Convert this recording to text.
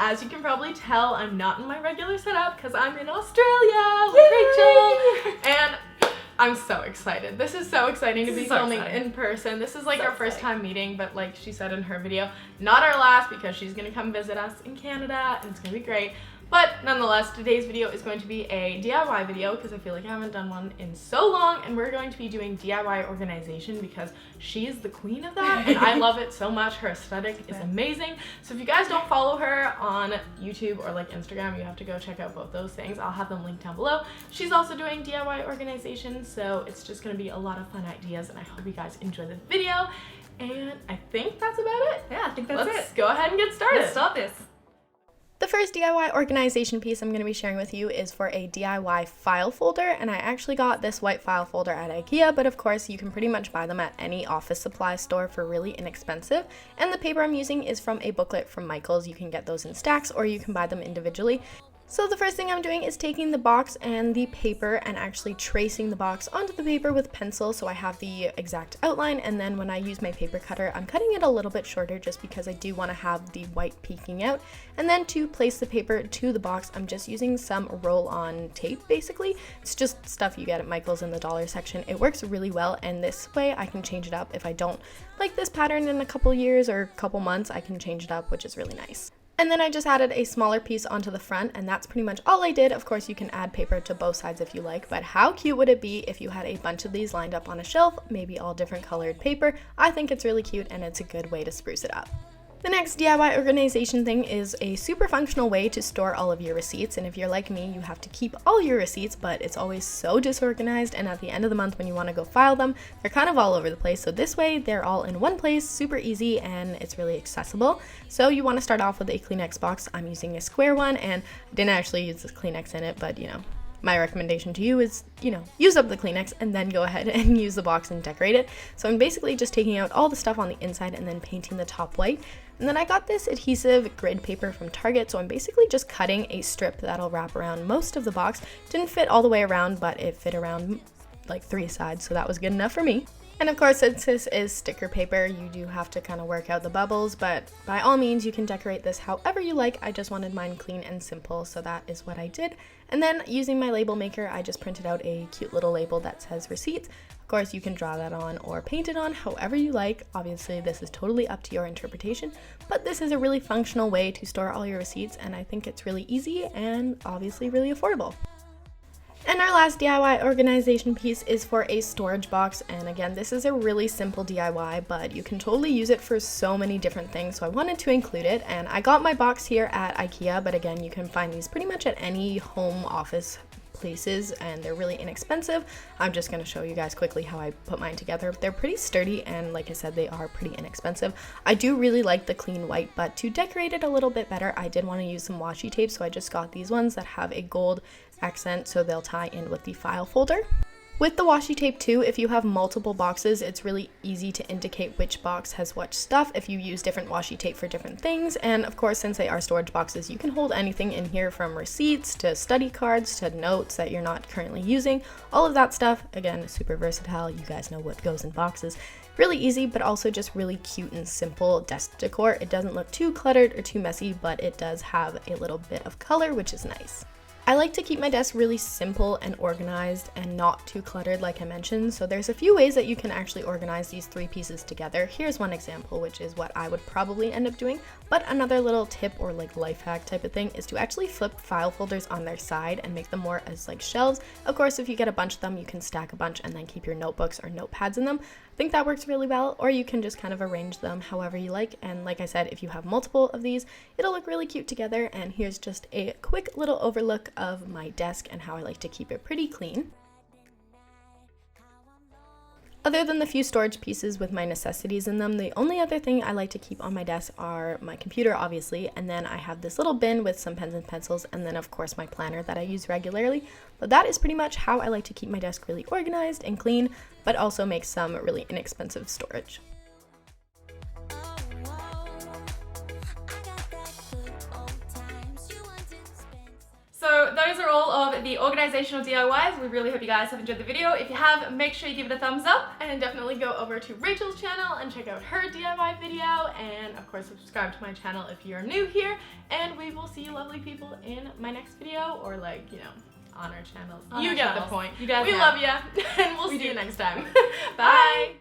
As you can probably tell, I'm not in my regular setup because I'm in Australia with Rachel, and I'm so excited. This is so exciting to be filming in person. This is like our first time meeting, but like she said in her video, not our last, because she's gonna come visit us in Canada and it's gonna be great. But nonetheless, today's video is going to be a DIY video because I feel like I haven't done one in so long, and we're going to be doing DIY organization because she's the queen of that and I love it so much. Her aesthetic is amazing. So if you guys don't follow her on YouTube or like Instagram, you have to go check out both those things. I'll have them linked down below. She's also doing DIY organization, so it's just going to be a lot of fun ideas, and I hope you guys enjoy the video. And I think that's about it. Yeah, I think that's it. Let's go ahead and get started. Let's start this. The first DIY organization piece I'm going to be sharing with you is for a DIY file folder, and I actually got this white file folder at IKEA, but of course you can pretty much buy them at any office supply store for really inexpensive. And the paper I'm using is from a booklet from Michael's. You can get those in stacks or you can buy them individually. So the first thing I'm doing is taking the box and the paper and actually tracing the box onto the paper with pencil so I have the exact outline, and then when I use my paper cutter, I'm cutting it a little bit shorter just because I do want to have the white peeking out. And then to place the paper to the box, I'm just using some roll-on tape basically. It's just stuff you get at Michael's in the dollar section. It works really well, and this way I can change it up. If I don't like this pattern in a couple years or a couple months, I can change it up, which is really nice. And then I just added a smaller piece onto the front, and that's pretty much all I did. Of course, you can add paper to both sides if you like, but how cute would it be if you had a bunch of these lined up on a shelf, maybe all different colored paper? I think it's really cute, and it's a good way to spruce it up. The next DIY organization thing is a super functional way to store all of your receipts, and if you're like me, you have to keep all your receipts, but it's always so disorganized, and at the end of the month when you want to go file them, they're kind of all over the place. So this way, they're all in one place, super easy, and it's really accessible. So you want to start off with a Kleenex box. I'm using a square one, and I didn't actually use this Kleenex in it, but you know, my recommendation to you is, use up the Kleenex and then go ahead and use the box and decorate it. So I'm basically just taking out all the stuff on the inside and then painting the top white. And then I got this adhesive grid paper from Target, so I'm basically just cutting a strip that'll wrap around most of the box. Didn't fit all the way around, but it fit around like 3 sides, so that was good enough for me. And of course, since this is sticker paper, you do have to kind of work out the bubbles, but by all means, you can decorate this however you like. I just wanted mine clean and simple, so that is what I did. And then using my label maker, I just printed out a cute little label that says receipts. Of course, you can draw that on or paint it on however you like. Obviously, this is totally up to your interpretation, but this is a really functional way to store all your receipts, and I think it's really easy and obviously really affordable. And our last DIY organization piece is for a storage box, and again, this is a really simple DIY, but you can totally use it for so many different things, so I wanted to include it. And I got my box here at IKEA, but again, you can find these pretty much at any home office places, and they're really inexpensive. I'm just going to show you guys quickly how I put mine together. They're pretty sturdy, and like I said, they are pretty inexpensive. I do really like the clean white, but to decorate it a little bit better, I did want to use some washi tape, so I just got these ones that have a gold accent, so they'll tie in with the file folder. With the washi tape too, if you have multiple boxes, it's really easy to indicate which box has what stuff if you use different washi tape for different things. And of course, since they are storage boxes, you can hold anything in here from receipts to study cards to notes that you're not currently using. All of that stuff, again, super versatile. You guys know what goes in boxes. Really easy, but also just really cute and simple desk decor. It doesn't look too cluttered or too messy, but it does have a little bit of color, which is nice. I like to keep my desk really simple and organized and not too cluttered like I mentioned, so there's a few ways that you can actually organize these 3 pieces together. Here's one example, which is what I would probably end up doing, but another little tip or like life hack type of thing is to actually flip file folders on their side and make them more as like shelves. Of course, if you get a bunch of them, you can stack a bunch and then keep your notebooks or notepads in them. I think that works really well, or you can just kind of arrange them however you like. And like I said, if you have multiple of these, it'll look really cute together. And here's just a quick little overlook of my desk and how I like to keep it pretty clean. Other than the few storage pieces with my necessities in them, the only other thing I like to keep on my desk are my computer, obviously, and then I have this little bin with some pens and pencils, and then of course my planner that I use regularly. But that is pretty much how I like to keep my desk really organized and clean, but also make some really inexpensive storage. So those are all of the organizational DIYs. We really hope you guys have enjoyed the video. If you have, make sure you give it a thumbs up. And definitely go over to Rachel's channel and check out her DIY video. And of course, subscribe to my channel if you're new here. And we will see you lovely people in my next video, or like, you know, on our channels. You get the point. You guys love you. And we'll see you next time. Bye.